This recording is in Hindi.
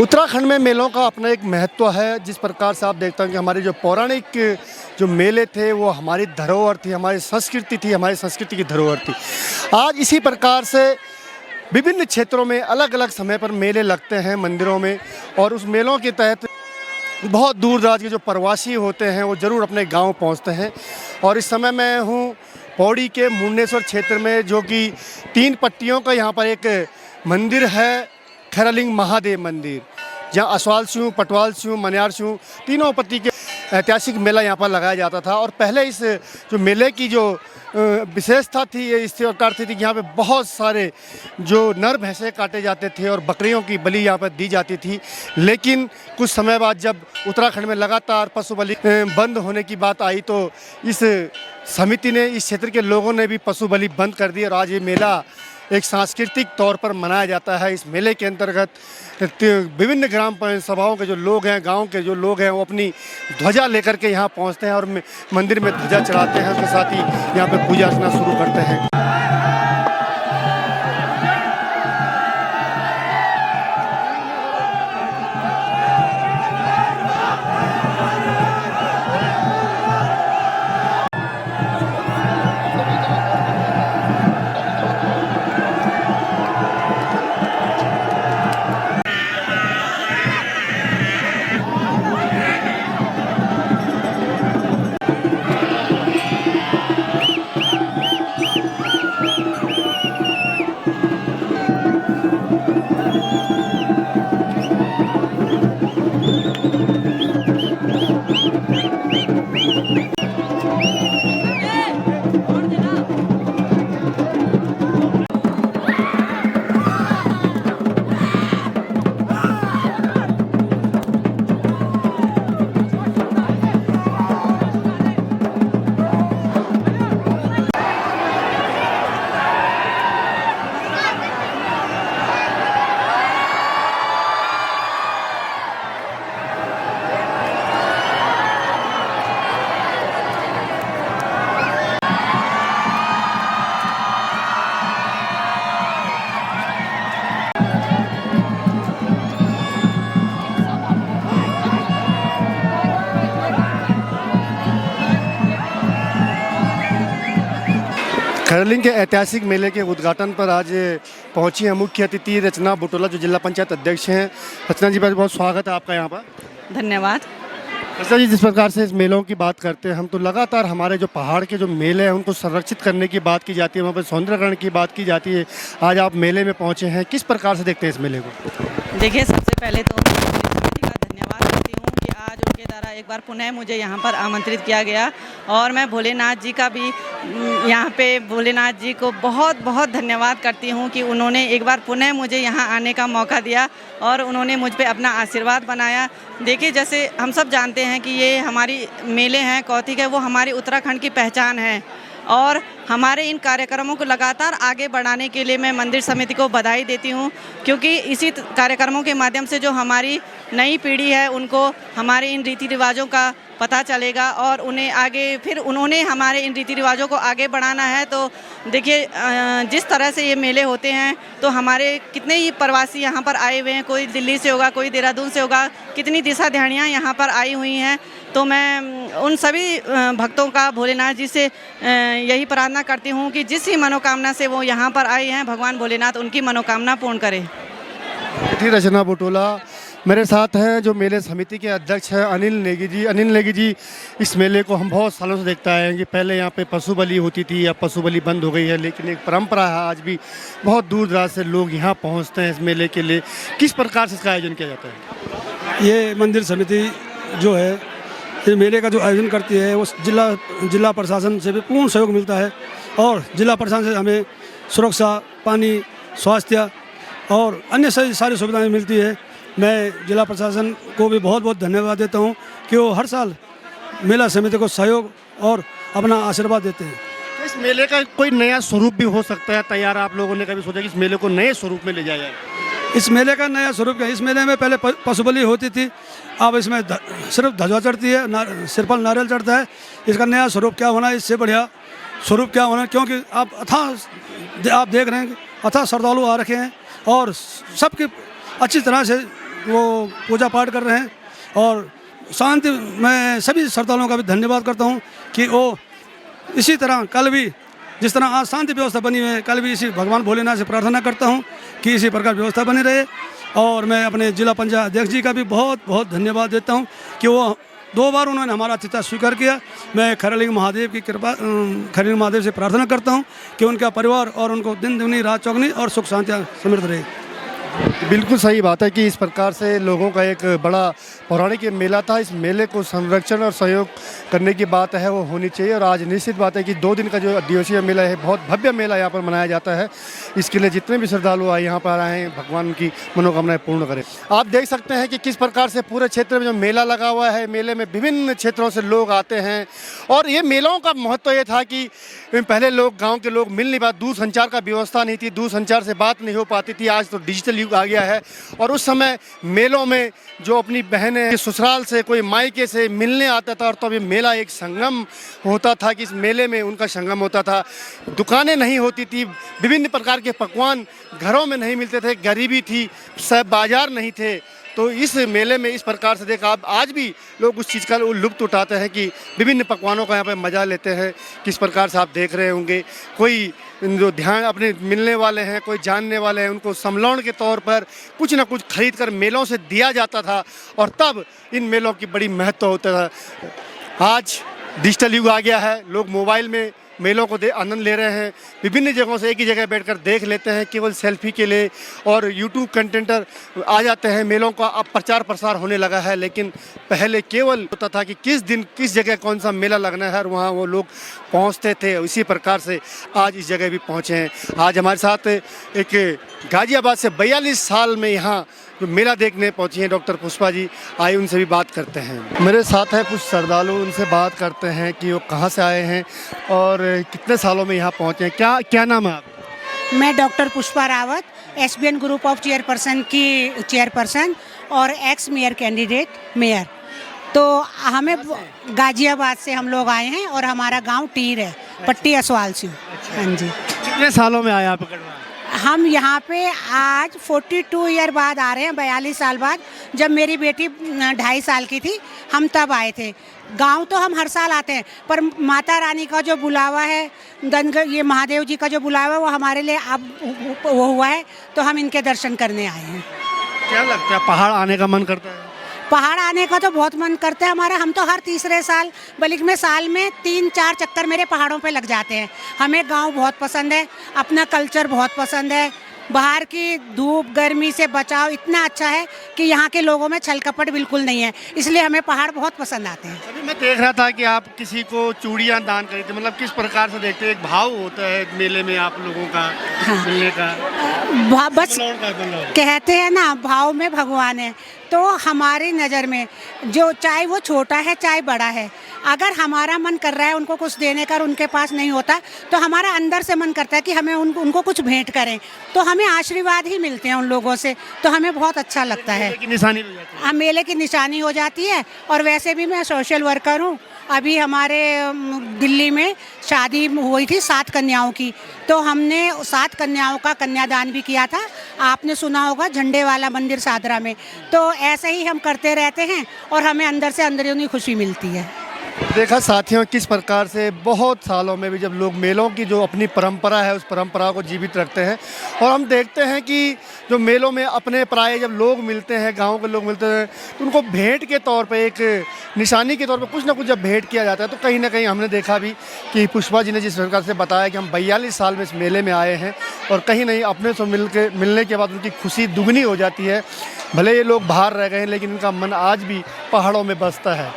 उत्तराखंड में मेलों का अपना एक महत्व है। जिस प्रकार से आप देखते हैं कि हमारे जो पौराणिक जो मेले थे वो हमारी धरोहर थी, हमारी संस्कृति थी, हमारी संस्कृति की धरोहर थी। आज इसी प्रकार से विभिन्न क्षेत्रों में अलग अलग समय पर मेले लगते हैं मंदिरों में, और उस मेलों के तहत बहुत दूर दराज के जो प्रवासी होते हैं वो ज़रूर अपने गांव पहुंचते हैं। और इस समय मैं हूं पौड़ी के मुंडेश्वर क्षेत्र में, जो कि 3 पट्टियों का यहाँ पर एक मंदिर है, खैरालिंग महादेव मंदिर, जहाँ असवाल सिंह, पटवाल सिंह, मनियार सिंह तीनों पत्ती के ऐतिहासिक मेला यहाँ पर लगाया जाता था। और पहले इस जो मेले की जो विशेषता थी ये इस प्रकार थी कि यहाँ पे बहुत सारे जो नर भैंसे काटे जाते थे और बकरियों की बलि यहाँ पर दी जाती थी। लेकिन कुछ समय बाद जब उत्तराखंड में लगातार पशु बलि बंद होने की बात आई तो इस समिति ने, इस क्षेत्र के लोगों ने भी पशु बलि बंद कर दी और आज ये मेला एक सांस्कृतिक तौर पर मनाया जाता है। इस मेले के अंतर्गत विभिन्न ग्राम सभाओं के जो लोग हैं, गांव के जो लोग हैं, वो अपनी ध्वजा लेकर के यहाँ पहुँचते हैं और मंदिर में ध्वजा चढ़ाते हैं। उसके साथ ही यहाँ पे पूजा अर्चना शुरू करते हैं। खैरालिंग के ऐतिहासिक मेले के उद्घाटन पर आज पहुंची हैं मुख्य अतिथि रचना बुटोला, जो जिला पंचायत अध्यक्ष हैं। रचना जी, बहुत स्वागत है आपका यहाँ पर। धन्यवाद। रचना जी, जिस प्रकार से इस मेलों की बात करते हैं हम, तो लगातार हमारे जो पहाड़ के जो मेले हैं उनको संरक्षित करने की बात की जाती है, वहाँ पर सौंदर्यकरण की बात की जाती है। आज आप मेले में पहुँचे हैं, किस प्रकार से देखते हैं इस मेले को? देखिए, सबसे पहले तो का धन्यवाद करती हूँ कि आज उनके द्वारा एक बार पुनः मुझे यहाँ पर आमंत्रित किया गया, और मैं भोलेनाथ जी का भी यहाँ पे भोलेनाथ जी को बहुत बहुत धन्यवाद करती हूँ कि उन्होंने एक बार पुनः मुझे यहाँ आने का मौका दिया और उन्होंने मुझ पे अपना आशीर्वाद बनाया। देखिए, जैसे हम सब जानते हैं कि ये हमारी मेले हैं, कौतिक है, वो हमारी उत्तराखंड की पहचान है, और हमारे इन कार्यक्रमों को लगातार आगे बढ़ाने के लिए मैं मंदिर समिति को बधाई देती हूँ, क्योंकि इसी कार्यक्रमों के माध्यम से जो हमारी नई पीढ़ी है उनको हमारे इन रीति रिवाजों का पता चलेगा और उन्हें आगे, फिर उन्होंने हमारे इन रीति रिवाजों को आगे बढ़ाना है। तो देखिए, जिस तरह से ये मेले होते हैं तो हमारे कितने ही प्रवासी यहाँ पर आए हुए हैं, कोई दिल्ली से होगा, कोई देहरादून से होगा, कितनी दिशा ध्यानियाँ यहाँ पर आई हुई हैं। तो मैं उन सभी भक्तों का भोलेनाथ जी से यही प्रार्थना करती हूँ कि जिस ही मनोकामना से वो यहाँ पर आए हैं, भगवान भोलेनाथ उनकी मनोकामना पूर्ण करे। रचना बुटोला मेरे साथ हैं, जो मेले समिति के अध्यक्ष हैं अनिल नेगी जी। अनिल नेगी जी, इस मेले को हम बहुत सालों से देखते आए हैं कि पहले यहाँ पे पशु बलि होती थी, अब पशु बलि बंद हो गई है, लेकिन एक परंपरा है, आज भी बहुत दूर दराज से लोग यहाँ पहुँचते हैं इस मेले के लिए। किस प्रकार से इसका आयोजन किया जाता है? ये मंदिर समिति जो है ये मेले का जो आयोजन करती है वो जिला प्रशासन से भी पूर्ण सहयोग मिलता है, और जिला प्रशासन से हमें सुरक्षा, पानी, स्वास्थ्य और अन्य सारी सुविधाएँ मिलती है। मैं जिला प्रशासन को भी बहुत बहुत धन्यवाद देता हूँ कि वो हर साल मेला समिति को सहयोग और अपना आशीर्वाद देते हैं। इस मेले का कोई नया स्वरूप भी हो सकता है तैयार? आप लोगों ने कभी सोचा कि इस मेले को नए स्वरूप में ले जाया जाए? इस मेले का नया स्वरूप क्या? इस मेले में पहले पशु बलि होती थी, अब इसमें सिर्फ ध्वजा चढ़ती है, सिर पर नारियल चढ़ता है। इसका नया स्वरूप क्या होना है, इससे बढ़िया स्वरूप क्या होना है, क्योंकि आप देख रहे हैं कि अथाह श्रद्धालु आ रखे हैं और सबकी अच्छी तरह से वो पूजा पाठ कर रहे हैं। और शांति, मैं सभी श्रद्धालुओं का भी धन्यवाद करता हूँ कि वो इसी तरह कल भी जिस तरह आज शांति व्यवस्था बनी हुई है, कल भी इसी भगवान भोलेनाथ से प्रार्थना करता हूँ कि इसी प्रकार व्यवस्था बनी रहे। और मैं अपने जिला पंचायत अध्यक्ष जी का भी बहुत बहुत धन्यवाद देता हूँ कि वो 2 बार उन्होंने हमारा आतिथ्य स्वीकार किया। मैं खरलिंग महादेव की कृपा, खरलिंग महादेव से प्रार्थना करता हूँ कि उनका परिवार और उनको दिन दुगनी रात चौगनी और सुख शांति समृद्ध रहे। बिल्कुल सही बात है कि इस प्रकार से लोगों का एक बड़ा पौराणिक ये मेला था। इस मेले को संरक्षण और सहयोग करने की बात है वो होनी चाहिए। और आज निश्चित बात है कि 2 दिन का जो दिवसीय मेला है, बहुत भव्य मेला यहाँ पर मनाया जाता है। इसके लिए जितने भी श्रद्धालु आए यहाँ पर आए हैं, भगवान की मनोकामनाएं पूर्ण करें। आप देख सकते हैं कि किस प्रकार से पूरे क्षेत्र में जो मेला लगा हुआ है, मेले में विभिन्न क्षेत्रों से लोग आते हैं। और ये मेलों का महत्व ये था कि पहले लोग, गाँव के लोग मिल नहीं पाते, दूर संचार का व्यवस्था नहीं थी, दूर संचार से बात नहीं हो पाती थी। आज तो डिजिटल युग आ गया है। और उस समय मेलों में जो अपनी बहनें ससुराल से, कोई मायके से मिलने आता था, और तो अभी मेला एक संगम होता था कि इस मेले में उनका संगम होता था। दुकानें नहीं होती थी, विभिन्न प्रकार के पकवान घरों में नहीं मिलते थे, गरीबी थी, सब बाजार नहीं थे। तो इस मेले में इस प्रकार से देखा, आप आज भी लोग उस चीज़ का लुत्फ़ उठाते हैं कि विभिन्न पकवानों का यहाँ पे मज़ा लेते हैं। किस प्रकार से आप देख रहे होंगे, कोई जो ध्यान अपने मिलने वाले हैं, कोई जानने वाले हैं, उनको समलौन के तौर पर कुछ ना कुछ खरीद कर मेलों से दिया जाता था। और तब इन मेलों की बड़ी महत्व होता था। आज डिजिटल युग आ गया है, लोग मोबाइल में मेलों को आनंद ले रहे हैं, विभिन्न जगहों से एक ही जगह बैठकर देख लेते हैं केवल सेल्फी के लिए। और यूट्यूब कंटेंटर आ जाते हैं, मेलों का अब प्रचार प्रसार होने लगा है। लेकिन पहले केवल होता था कि किस दिन किस जगह कौन सा मेला लगना है और वहाँ वो लोग पहुँचते थे। इसी प्रकार से आज इस जगह भी पहुँचे हैं। आज हमारे साथ एक गाजियाबाद से 42 साल में यहाँ जो मेला देखने पहुंची हैं डॉक्टर पुष्पा जी, आइए उनसे भी बात करते हैं। मेरे साथ है कुछ श्रद्धालु, उनसे बात करते हैं कि वो कहाँ से आए हैं और कितने सालों में यहाँ पहुँचे हैं। क्या नाम है आप? मैं doctor Pushpa Rawat, SBN group of chairperson की चेयरपर्सन और एक्स मेयर कैंडिडेट मेयर। तो हमें गाजियाबाद से हम लोग आए हैं और हमारा गांव टीर है, पट्टी असवाल से। हाँ जी। कितने सालों में आए आप? हम यहाँ पे आज 42 ईयर बाद आ रहे हैं, 42 साल बाद। जब मेरी बेटी 2.5 साल की थी हम तब आए थे। गांव तो हम हर साल आते हैं, पर माता रानी का जो बुलावा है, ये महादेव जी का जो बुलावा है, वो हमारे लिए अब वो हुआ है, तो हम इनके दर्शन करने आए हैं। क्या लगता है, पहाड़ आने का मन करता है? पहाड़ आने का तो बहुत मन करता है हमारा। हम तो हर तीसरे साल, बल्कि में साल में 3-4 चक्कर मेरे पहाड़ों पे लग जाते हैं। हमें गांव बहुत पसंद है, अपना कल्चर बहुत पसंद है। बाहर की धूप गर्मी से बचाव इतना अच्छा है कि यहाँ के लोगों में छल कपट बिल्कुल नहीं है, इसलिए हमें पहाड़ बहुत पसंद आते हैं। अभी मैं देख रहा था कि आप किसी को चूड़ियाँ दान करी थी, मतलब किस प्रकार से देखते हैं? एक भाव होता है मेले में आप लोगों का, हाँ। मिलने का, बस कहते हैं ना, भाव में भगवान है। तो हमारी नज़र में जो, चाहे वो छोटा है चाहे बड़ा है, अगर हमारा मन कर रहा है उनको कुछ देने का, उनके पास नहीं होता, तो हमारा अंदर से मन करता है कि हमें उनको कुछ भेंट करें, तो हमें आशीर्वाद ही मिलते हैं उन लोगों से, तो हमें बहुत अच्छा लगता है। मेले की निशानी हो जाती है। मेले की निशानी हो जाती है। और वैसे भी मैं सोशल वर्कर हूँ। अभी हमारे दिल्ली में शादी हुई थी 7 कन्याओं की, तो हमने 7 कन्याओं का कन्यादान भी किया था। आपने सुना होगा झंडे वाला मंदिर सादरा में। तो ऐसे ही हम करते रहते हैं और हमें अंदर से अंदरूनी खुशी मिलती है। देखा साथियों, किस प्रकार से बहुत सालों में भी जब लोग मेलों की जो अपनी परंपरा है उस परंपरा को जीवित रखते हैं। और हम देखते हैं कि जो मेलों में अपने पराये जब लोग मिलते हैं, गांव के लोग मिलते हैं, तो उनको भेंट के तौर पे, एक निशानी के तौर पे कुछ ना कुछ जब भेंट किया जाता है, तो कहीं ना कहीं हमने देखा भी कि पुष्पा जी ने जिस प्रकार से बताया कि हम 42 साल में इस मेले में आए हैं और कहीं नहीं अपने से मिलने के बाद उनकी खुशी दुगनी हो जाती है। भले ये लोग बाहर रह गए हैं, लेकिन उनका मन आज भी पहाड़ों में बसता है।